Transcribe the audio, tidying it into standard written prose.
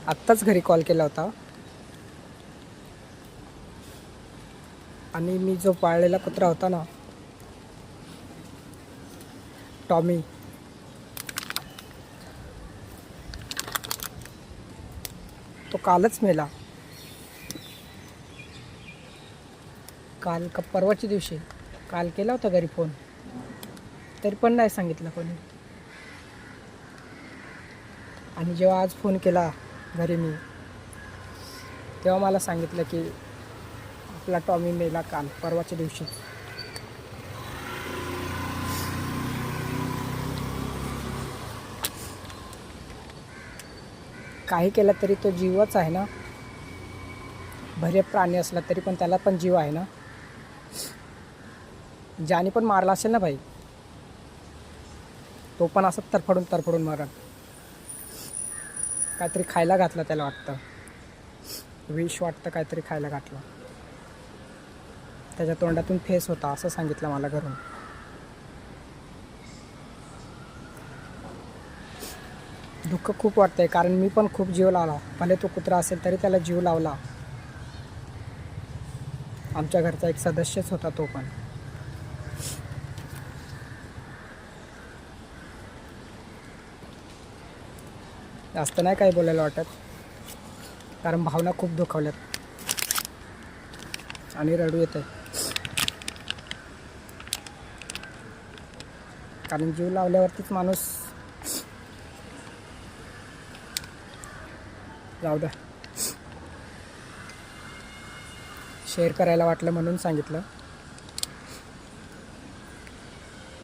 आत्ताच घरी कॉल केला होता आणि मी जो पाळलेला कुत्रा होता ना, टॉमी, तो कालच मेला. काल का परवाच्या दिवशी काल केला होता घरी फोन, तरी पण नाही सांगितलं कोणी. आणि जेव्हा आज फोन केला घरी मी, तेव्हा मला सांगितलं की आपला टॉमी मेला काल परवाच्या दिवशी. काही केलं तरी तो जीवच आहे ना. भले प्राणी असला तरी पण त्याला पण जीव आहे ना. ज्याने पण मारला असेल ना भाई, तो पण असं तरफडून मरण. काहीतरी खायला घातलं त्याला, वाटतं विष, वाटतं काहीतरी खायला घातलं. त्याच्या तोंडातून फेस होता असं सांगितलं मला घरून. दुःख खूप वाटतंय, कारण मी पण खूप जीव लावला. भले तो कुत्रा असेल तरी त्याला जीव लावला. आमच्या घरचा एक सदस्यच होता तो पण. जास्त नाही काही बोलायला वाटत, कारण भावना खूप दुखावल्यात आणि रडू येत आहे. कारण जीव लावल्यावरतीच माणूस. जाऊ द्या, शेअर करायला वाटलं म्हणून सांगितलं.